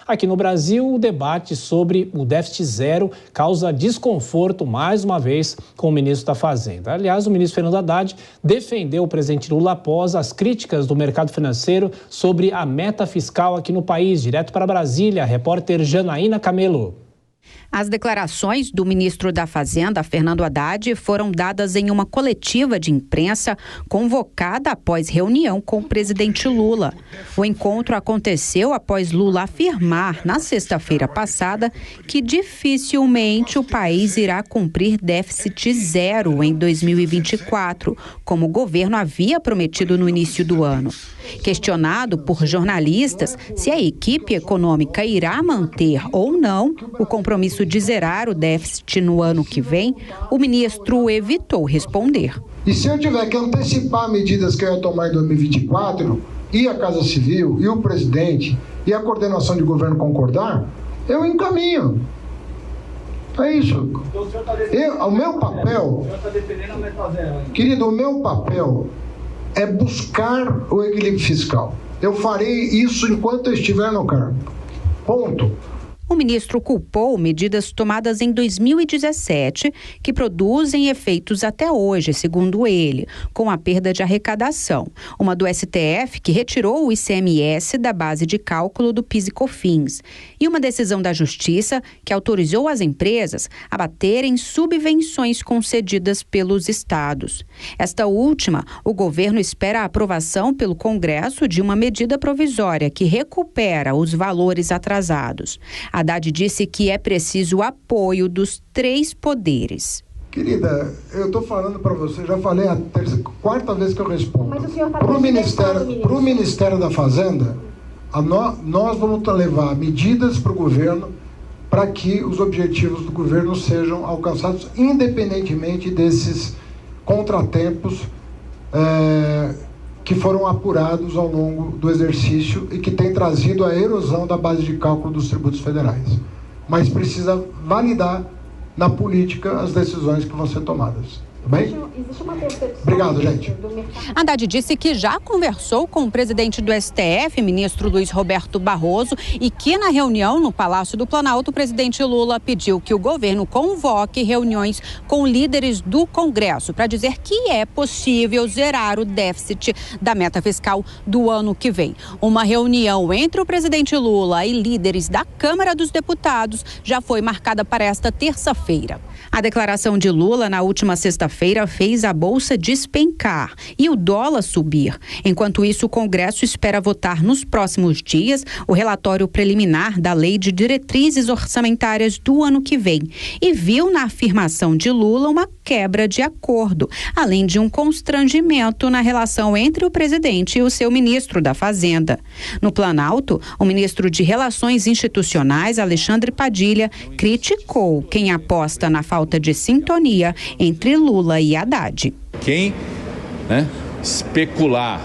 Aqui no Brasil, o debate sobre o déficit zero causa desconforto, mais uma vez, com o ministro da Fazenda. Aliás, o ministro Fernando Haddad defendeu o presidente Lula após as críticas do mercado financeiro sobre a meta fiscal aqui no país. Direto para Brasília, a repórter Janaína Camelo. As declarações do ministro da Fazenda, Fernando Haddad, foram dadas em uma coletiva de imprensa convocada após reunião com o presidente Lula. O encontro aconteceu após Lula afirmar, na sexta-feira passada, que dificilmente o país irá cumprir déficit zero em 2024, como o governo havia prometido no início do ano. Questionado por jornalistas se a equipe econômica irá manter ou não o compromisso de zerar o déficit no ano que vem, o ministro evitou responder. E se eu tiver que antecipar medidas que eu ia tomar em 2024, e a Casa Civil, e o presidente, e a coordenação de governo concordar, eu encaminho. É isso. O meu papel, querido, o meu papel é buscar o equilíbrio fiscal. Eu farei isso enquanto eu estiver no cargo. Ponto. O ministro culpou medidas tomadas em 2017 que produzem efeitos até hoje, segundo ele, com a perda de arrecadação. Uma do STF que retirou o ICMS da base de cálculo do PIS e COFINS. E uma decisão da Justiça que autorizou as empresas a baterem subvenções concedidas pelos estados. Esta última, o governo espera a aprovação pelo Congresso de uma medida provisória que recupera os valores atrasados. Haddad disse que é preciso o apoio dos três poderes. Querida, eu estou falando para você, já falei a quarta vez que eu respondo. Mas o senhor está para o Ministério da Fazenda, nós vamos levar medidas para o governo para que os objetivos do governo sejam alcançados, independentemente desses contratempos que foram apurados ao longo do exercício e que tem trazido a erosão da base de cálculo dos tributos federais. Mas precisa validar na política as decisões que vão ser tomadas. Bem? Existe uma percepção. Obrigado, gente. Haddad disse que já conversou com o presidente do STF, ministro Luiz Roberto Barroso, e que na reunião no Palácio do Planalto, o presidente Lula pediu que o governo convoque reuniões com líderes do Congresso para dizer que é possível zerar o déficit da meta fiscal do ano que vem. Uma reunião entre o presidente Lula e líderes da Câmara dos Deputados já foi marcada para esta terça-feira. A declaração de Lula na última sexta-feira fez a bolsa despencar e o dólar subir. Enquanto isso, o Congresso espera votar nos próximos dias o relatório preliminar da Lei de Diretrizes Orçamentárias do ano que vem e viu na afirmação de Lula uma quebra de acordo, além de um constrangimento na relação entre o presidente e o seu ministro da Fazenda. No Planalto, o ministro de Relações Institucionais, Alexandre Padilha, criticou quem aposta na falta de sintonia entre Lula e Haddad. Quem especular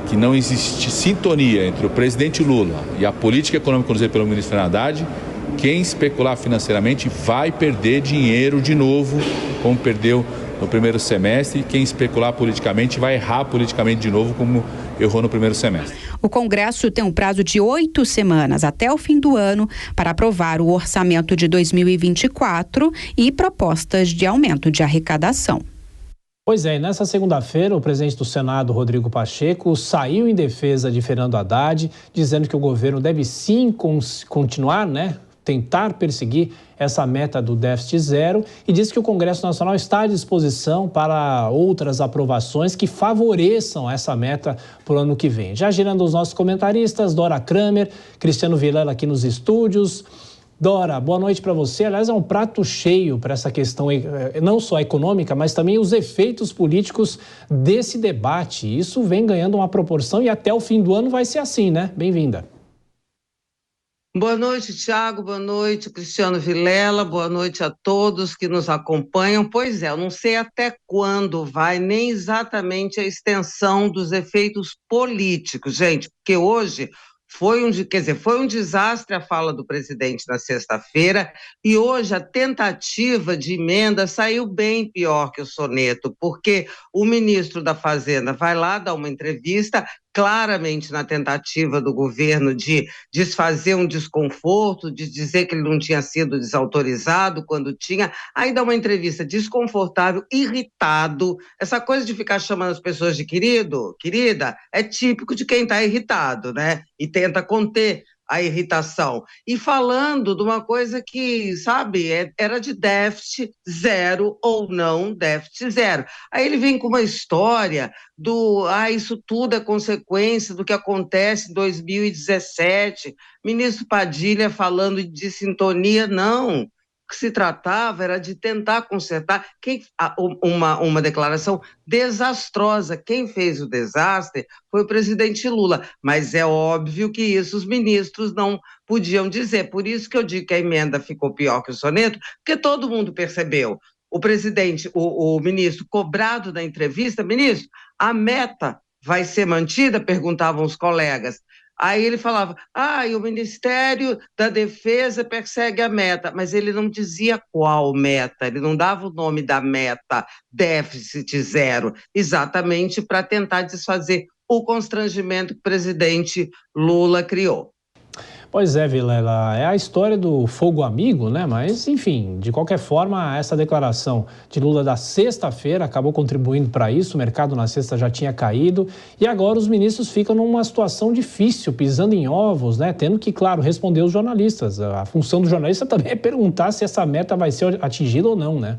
que não existe sintonia entre o presidente Lula e a política econômica conduzida pelo ministro Fernando Haddad, quem especular financeiramente vai perder dinheiro de novo, como perdeu no primeiro semestre, e quem especular politicamente vai errar politicamente de novo, como errou no primeiro semestre. O Congresso tem um prazo de 8 semanas até o fim do ano para aprovar o orçamento de 2024 e propostas de aumento de arrecadação. Pois é, nessa segunda-feira, o presidente do Senado, Rodrigo Pacheco, saiu em defesa de Fernando Haddad, dizendo que o governo deve sim continuar, tentar perseguir essa meta do déficit zero e disse que o Congresso Nacional está à disposição para outras aprovações que favoreçam essa meta para o ano que vem. Já girando os nossos comentaristas, Dora Kramer, Cristiano Vilela aqui nos estúdios. Dora, boa noite para você. Aliás, é um prato cheio para essa questão não só econômica, mas também os efeitos políticos desse debate. Isso vem ganhando uma proporção e até o fim do ano vai ser assim, né? Bem-vinda. Boa noite, Thiago. Boa noite, Cristiano Vilela. Boa noite a todos que nos acompanham. Pois é, eu não sei até quando vai, nem exatamente a extensão dos efeitos políticos, gente, porque hoje foi um desastre a fala do presidente na sexta-feira e hoje a tentativa de emenda saiu bem pior que o soneto, porque o ministro da Fazenda vai lá dar uma entrevista, claramente na tentativa do governo de desfazer um desconforto, de dizer que ele não tinha sido desautorizado quando tinha. Aí dá uma entrevista desconfortável, irritado. Essa coisa de ficar chamando as pessoas de querido, querida, é típico de quem está irritado, né? E tenta conter a irritação. E falando de uma coisa que, sabe, era de déficit zero ou não déficit zero. Aí ele vem com uma história isso tudo é consequência do que acontece em 2017. Ministro Padilha falando de sintonia, não. O que se tratava era de tentar consertar uma declaração desastrosa. Quem fez o desastre foi o presidente Lula, mas é óbvio que isso os ministros não podiam dizer. Por isso que eu digo que a emenda ficou pior que o soneto, porque todo mundo percebeu. O presidente, o ministro, cobrado da entrevista, ministro, a meta vai ser mantida? Perguntavam os colegas. Aí ele falava, e o Ministério da Defesa persegue a meta, mas ele não dizia qual meta, ele não dava o nome da meta, déficit zero, exatamente para tentar desfazer o constrangimento que o presidente Lula criou. Pois é, Vilela, é a história do fogo amigo, né? Mas, enfim, de qualquer forma, essa declaração de Lula da sexta-feira acabou contribuindo para isso. O mercado na sexta já tinha caído e agora os ministros ficam numa situação difícil, pisando em ovos, né? Tendo que, claro, responder os jornalistas. A função do jornalista também é perguntar se essa meta vai ser atingida ou não, né?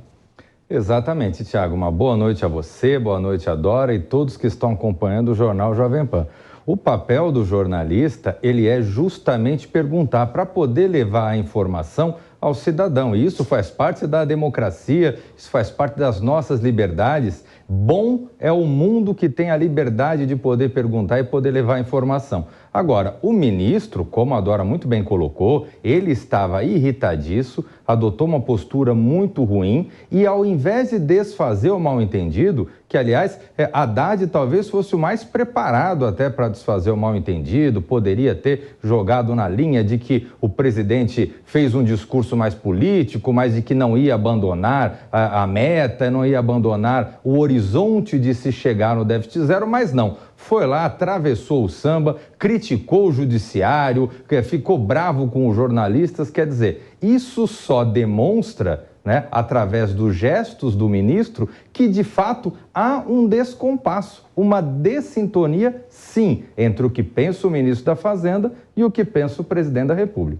Exatamente, Thiago. Uma boa noite a você, boa noite a Dora e todos que estão acompanhando o Jornal Jovem Pan. O papel do jornalista, ele é justamente perguntar para poder levar a informação ao cidadão. E isso faz parte da democracia, isso faz parte das nossas liberdades. Bom é o mundo que tem a liberdade de poder perguntar e poder levar a informação. Agora, o ministro, como a Dora muito bem colocou, ele estava irritadiço, adotou uma postura muito ruim e ao invés de desfazer o mal-entendido, que aliás, Haddad talvez fosse o mais preparado até para desfazer o mal-entendido, poderia ter jogado na linha de que o presidente fez um discurso mais político, mas de que não ia abandonar a meta, não ia abandonar o horizonte de se chegar no déficit zero, mas não. Foi lá, atravessou o samba, criticou o judiciário, ficou bravo com os jornalistas. Quer dizer, isso só demonstra, né, através dos gestos do ministro, que de fato há um descompasso, uma dessintonia, sim, entre o que pensa o ministro da Fazenda e o que pensa o presidente da República.